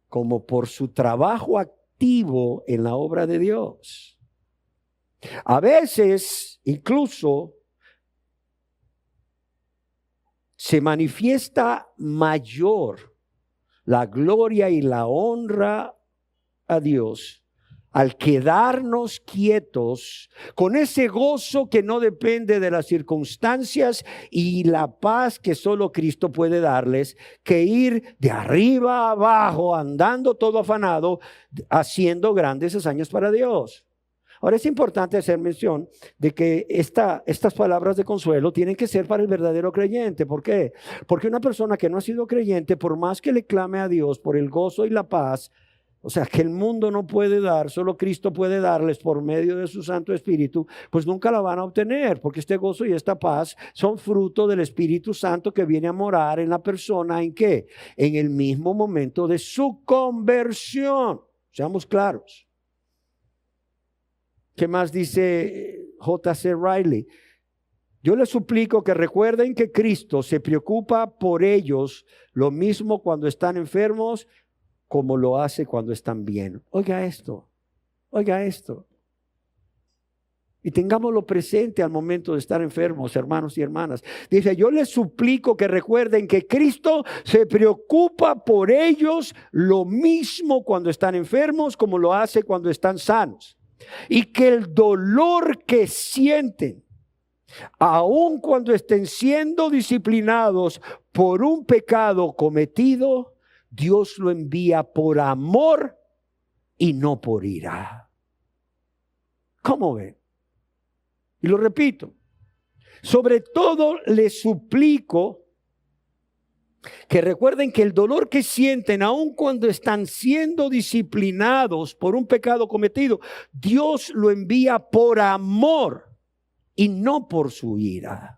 como por su trabajo activo en la obra de Dios. A veces, incluso, se manifiesta mayor la gloria y la honra a Dios al quedarnos quietos con ese gozo que no depende de las circunstancias y la paz que solo Cristo puede darles, que ir de arriba a abajo andando todo afanado, haciendo grandes hazañas para Dios. Ahora es importante hacer mención de que estas palabras de consuelo tienen que ser para el verdadero creyente. ¿Por qué? Porque una persona que no ha sido creyente, por más que le clame a Dios por el gozo y la paz, o sea, que el mundo no puede dar, solo Cristo puede darles por medio de su Santo Espíritu, pues nunca la van a obtener, porque este gozo y esta paz son fruto del Espíritu Santo que viene a morar en la persona. ¿En qué? En el mismo momento de su conversión. Seamos claros. ¿Qué más dice J.C. Riley? Yo les suplico que recuerden que Cristo se preocupa por ellos lo mismo cuando están enfermos como lo hace cuando están bien. Oiga esto, oiga esto. Y tengámoslo presente al momento de estar enfermos, hermanos y hermanas. Dice, yo les suplico que recuerden que Cristo se preocupa por ellos lo mismo cuando están enfermos como lo hace cuando están sanos. Y que el dolor que sienten, aun cuando estén siendo disciplinados por un pecado cometido, Dios lo envía por amor y no por ira. ¿Cómo ven? Y lo repito, sobre todo les suplico que recuerden que el dolor que sienten, aun cuando están siendo disciplinados por un pecado cometido, Dios lo envía por amor y no por su ira.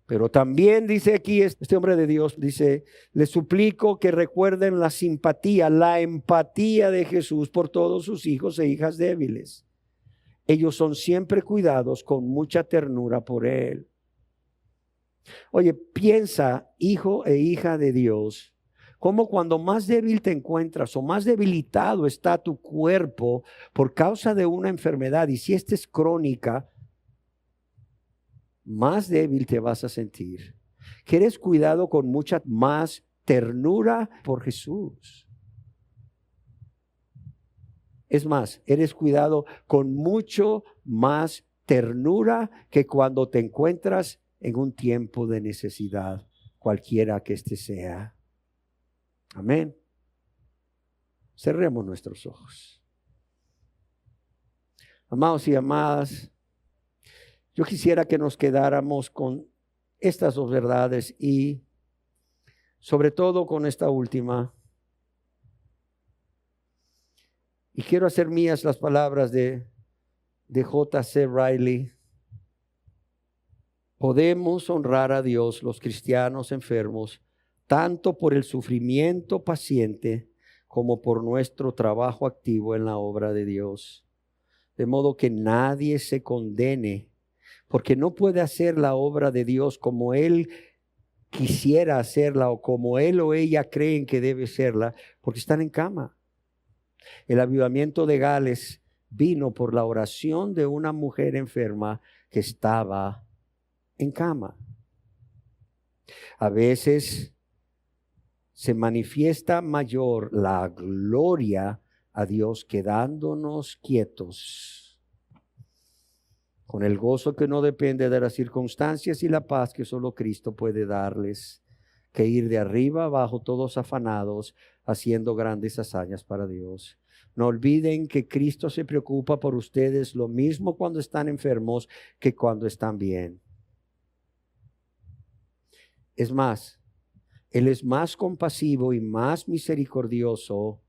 Pero también dice aquí este hombre de Dios, dice, les suplico que recuerden la simpatía, la empatía de Jesús por todos sus hijos e hijas débiles. Ellos son siempre cuidados con mucha ternura por Él. Oye, piensa, hijo e hija de Dios, cómo cuando más débil te encuentras o más debilitado está tu cuerpo por causa de una enfermedad, y si esta es crónica, más débil te vas a sentir. Que eres cuidado con mucha más ternura por Jesús. Es más, eres cuidado con mucho más ternura que cuando te encuentras en un tiempo de necesidad, cualquiera que este sea. Amén. Cerremos nuestros ojos. Amados y amadas, yo quisiera que nos quedáramos con estas dos verdades y sobre todo con esta última. Y quiero hacer mías las palabras de J.C. Riley. Podemos honrar a Dios, los cristianos enfermos, tanto por el sufrimiento paciente como por nuestro trabajo activo en la obra de Dios. De modo que nadie se condene, porque no puede hacer la obra de Dios como Él quisiera hacerla o como él o ella creen que debe serla, porque están en cama. El avivamiento de Gales vino por la oración de una mujer enferma que estaba en cama. A veces se manifiesta mayor la gloria a Dios quedándonos quietos, con el gozo que no depende de las circunstancias y la paz que solo Cristo puede darles, que ir de arriba abajo todos afanados, haciendo grandes hazañas para Dios. No olviden que Cristo se preocupa por ustedes lo mismo cuando están enfermos que cuando están bien. Es más, Él es más compasivo y más misericordioso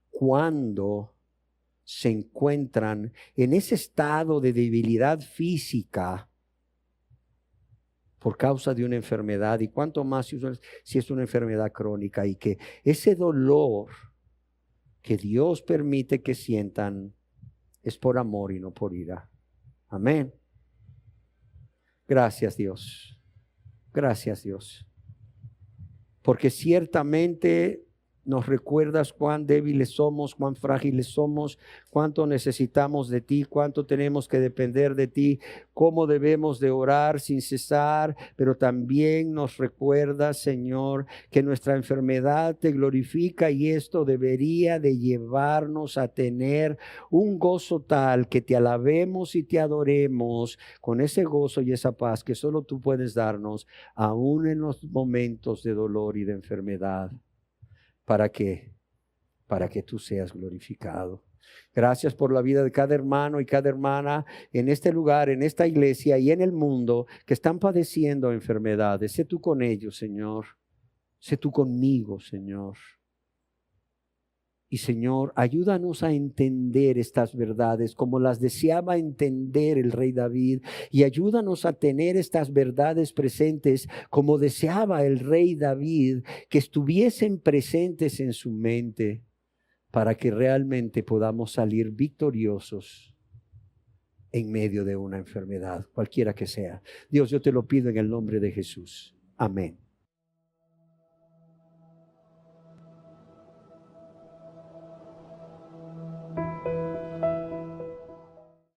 cuando se encuentran en ese estado de debilidad física por causa de una enfermedad, y cuánto más si es una enfermedad crónica, y que ese dolor que Dios permite que sientan es por amor y no por ira. Amén. Gracias, Dios. Gracias, Dios. Porque ciertamente nos recuerdas cuán débiles somos, cuán frágiles somos, cuánto necesitamos de ti, cuánto tenemos que depender de ti, cómo debemos de orar sin cesar, pero también nos recuerdas, Señor, que nuestra enfermedad te glorifica, y esto debería de llevarnos a tener un gozo tal que te alabemos y te adoremos con ese gozo y esa paz que solo tú puedes darnos, aún en los momentos de dolor y de enfermedad. ¿Para qué? Para que tú seas glorificado. Gracias por la vida de cada hermano y cada hermana en este lugar, en esta iglesia y en el mundo que están padeciendo enfermedades. Sé tú con ellos, Señor. Sé tú conmigo, Señor. Y Señor, ayúdanos a entender estas verdades como las deseaba entender el rey David, y ayúdanos a tener estas verdades presentes como deseaba el rey David, que estuviesen presentes en su mente, para que realmente podamos salir victoriosos en medio de una enfermedad, cualquiera que sea. Dios, yo te lo pido en el nombre de Jesús. Amén.